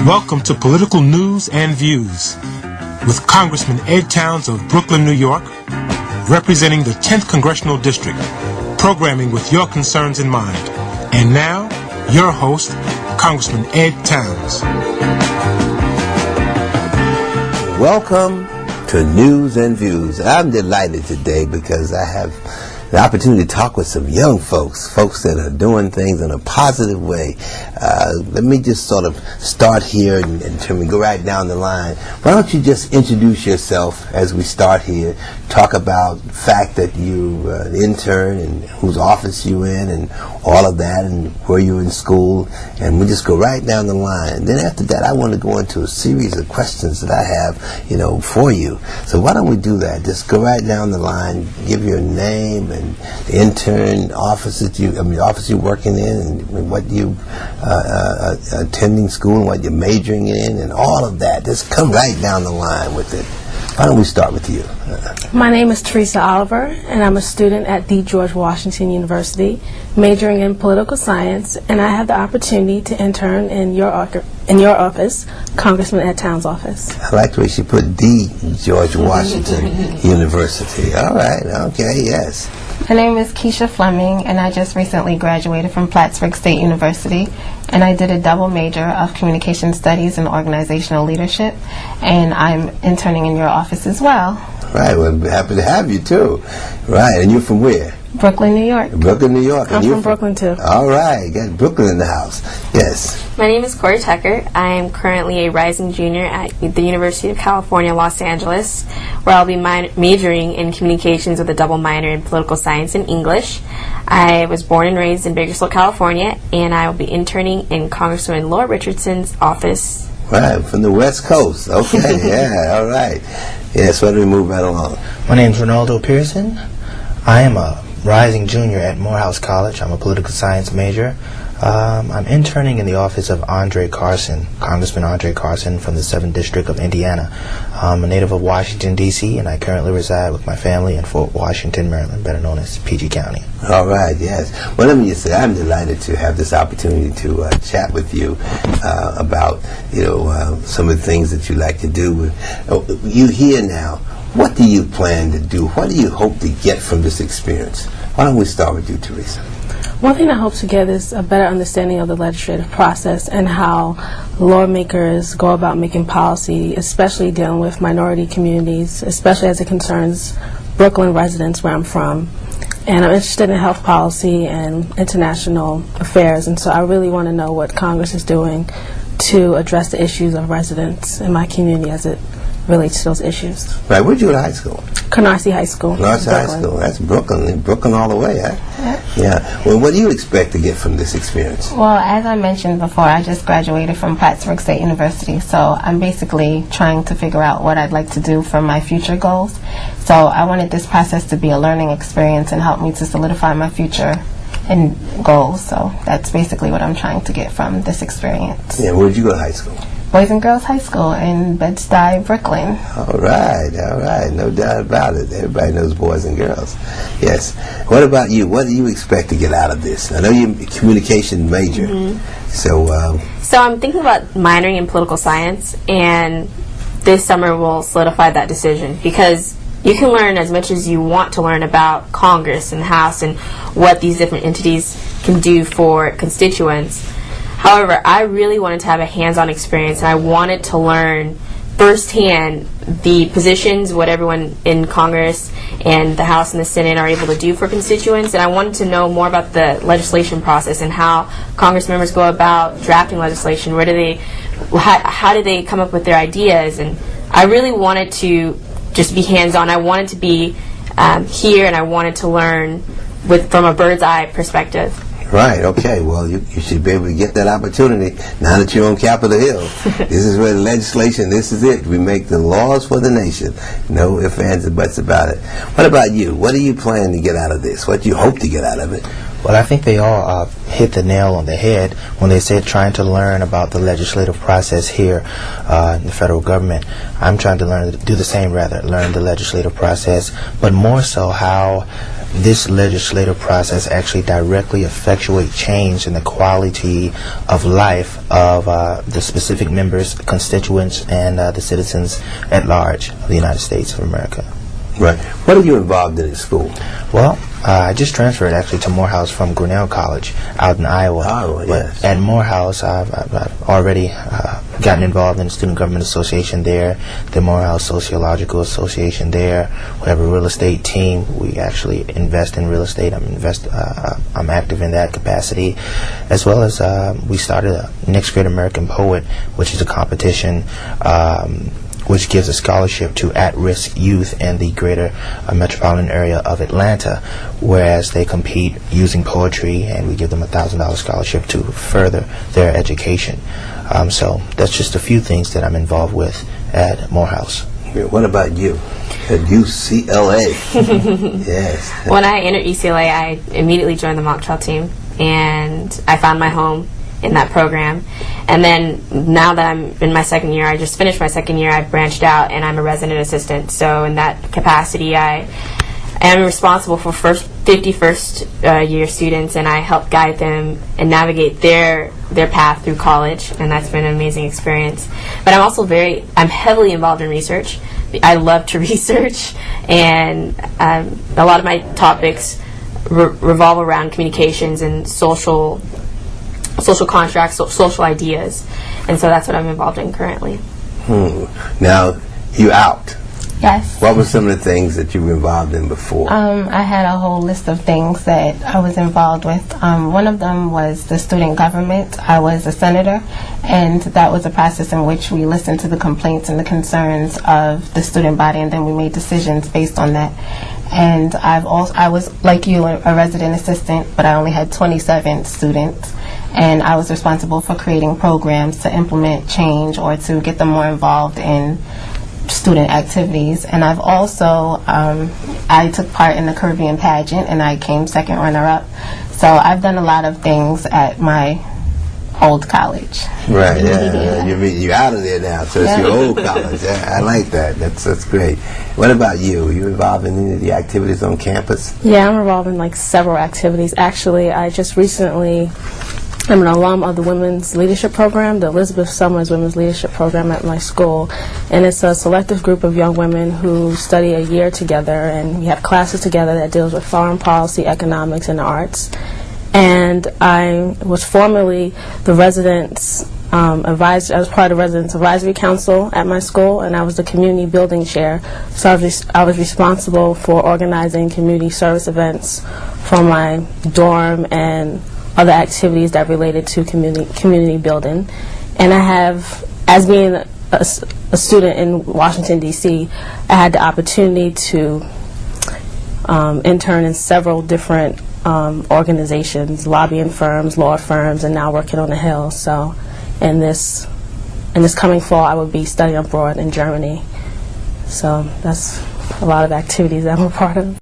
Welcome to Political News and Views with Congressman Ed Towns of Brooklyn, New York, representing the 10th Congressional District, programming with your concerns in mind. And now, your host, Congressman Ed Towns. Welcome to News and Views. I'm delighted today because I have the opportunity to talk with some young folks that are doing things in a positive way. Let me just sort of start here and go right down the line. Why don't you just introduce yourself as we start here, talk about the fact that you're an intern and whose office you're in and all of that and where you're in school, and we'll just go right down the line. And then after that, I want to go into a series of questions that I have, for you. So why don't we do that? Just go right down the line, give your name and the intern office the office you're working in, and what you attending school and what you're majoring in, and all of that. Just come right down the line with it. Why don't we start with you? My name is Theresa Oliver, and I'm a student at the George Washington University, majoring in political science, and I have the opportunity to intern in your office, Congressman Ed Towns' office. I like the way she put the George Washington University. All right, okay, yes. My name is Keisha Fleming, and I just recently graduated from Plattsburgh State University, and I did a double major of communication studies and organizational leadership, and I'm interning in your office as well. Right, well, happy to have you too. Right, and you're from where? Brooklyn, New York. Brooklyn, New York. I'm from Brooklyn too. All right, got Brooklyn in the house. Yes. My name is Cori. I am currently a rising junior at the University of California, Los Angeles, where I'll be majoring in communications with a double minor in political science and English. I was born and raised in Bakersfield, California, and I will be interning in Congressman Laura Richardson's office. Right, from the West Coast. Okay, yeah, all right. Yes, why don't we move right along? My name's Renaldo Pearson. I am a rising junior at Morehouse College. I'm a political science major. I'm interning in the office of Congressman Andre Carson from the 7th District of Indiana. I'm a native of Washington, D.C., and I currently reside with my family in Fort Washington, Maryland, better known as PG County. All right, yes. Well, let me just say I'm delighted to have this opportunity to chat with you about, some of the things that you like to do. You here now. What do you plan to do? What do you hope to get from this experience? Why don't we start with you, Theresa? One thing I hope to get is a better understanding of the legislative process and how lawmakers go about making policy, especially dealing with minority communities, especially as it concerns Brooklyn residents where I'm from. And I'm interested in health policy and international affairs, and so I really want to know what Congress is doing to address the issues of residents in my community as it relates to those issues. Right, where'd you go to high school? Canarsie High School. Canarsie High School, that's Brooklyn all the way, huh? Yeah. Well, what do you expect to get from this experience? Well, as I mentioned before, I just graduated from Plattsburgh State University, so I'm basically trying to figure out what I'd like to do for my future goals. So I wanted this process to be a learning experience and help me to solidify my future and goals. So that's basically what I'm trying to get from this experience. Yeah, where'd you go to high school? Boys and Girls High School in Bed-Stuy, Brooklyn. All right, no doubt about it. Everybody knows boys and girls. Yes. What about you? What do you expect to get out of this? I know you're a communication major, So I'm thinking about minoring in political science, and this summer will solidify that decision, because you can learn as much as you want to learn about Congress and the House and what these different entities can do for constituents. However, I really wanted to have a hands-on experience, and I wanted to learn firsthand the positions, what everyone in Congress and the House and the Senate are able to do for constituents, and I wanted to know more about the legislation process and how Congress members go about drafting legislation. How do they come up with their ideas? And I really wanted to just be hands-on. I wanted to be here, and I wanted to learn from a bird's-eye perspective. Right, okay. Well, you should be able to get that opportunity now that you're on Capitol Hill. This is where the legislation, this is it. We make the laws for the nation. No ifs, ands, or buts about it. What about you? What do you plan to get out of this? What do you hope to get out of it? Well, I think they all hit the nail on the head when they said trying to learn about the legislative process here in the federal government. I'm trying to do the same, learn the legislative process, but more so how this legislative process actually directly effectuate change in the quality of life of the specific members, constituents, and the citizens at large of the United States of America. Right. What are you involved in at school? Well, I just transferred actually to Morehouse from Grinnell College out in Iowa. Iowa, yes. At Morehouse, I've already gotten involved in the Student Government Association there, the Morehouse Sociological Association there. We have a real estate team. We actually invest in real estate. I'm active in that capacity, as well as we started a Next Great American Poet, which is a competition which gives a scholarship to at-risk youth in the greater metropolitan area of Atlanta, whereas they compete using poetry, and we give them a $1,000 scholarship to further their education. So that's just a few things that I'm involved with at Morehouse. What about you at UCLA? Yes. When I entered UCLA, I immediately joined the mock trial team, and I found my home in that program. And then now that I'm in my second year, I just finished my second year, I branched out and I'm a resident assistant. So in that capacity, I am responsible for 50 first-year students, and I help guide them and navigate their path through college, and that's been an amazing experience. But I'm heavily involved in research. I love to research, and a lot of my topics revolve around communications and social contracts, social ideas, and so that's what I'm involved in currently. Now, you out. Yes. What were some of the things that you were involved in before? I had a whole list of things that I was involved with. One of them was the student government. I was a senator, and that was a process in which we listened to the complaints and the concerns of the student body, and then we made decisions based on that. And I was, like you, a resident assistant, but I only had 27 students, and I was responsible for creating programs to implement change or to get them more involved in student activities. And I've also I took part in the Caribbean pageant, and I came second runner-up. So I've done a lot of things at my old college. Right, yeah. You're out of there now, so it's your old college. Yeah, I like that. That's great. What about you? Are you involved in any of the activities on campus? Yeah, I'm involved in like several activities. Actually, I just recently, I'm an alum of the Women's Leadership Program, the Elizabeth Summers Women's Leadership Program at my school. And it's a selective group of young women who study a year together, and we have classes together that deals with foreign policy, economics, and the arts. And I was formerly the residents advisor. I was part of the Residents Advisory Council at my school, and I was the community building chair. So I was responsible for organizing community service events for my dorm and other activities that related to community building. And I have, as being a student in Washington, D.C., I had the opportunity to intern in several different organizations, lobbying firms, law firms, and now working on the Hill. So in this coming fall, I will be studying abroad in Germany. So that's a lot of activities that I'm a part of.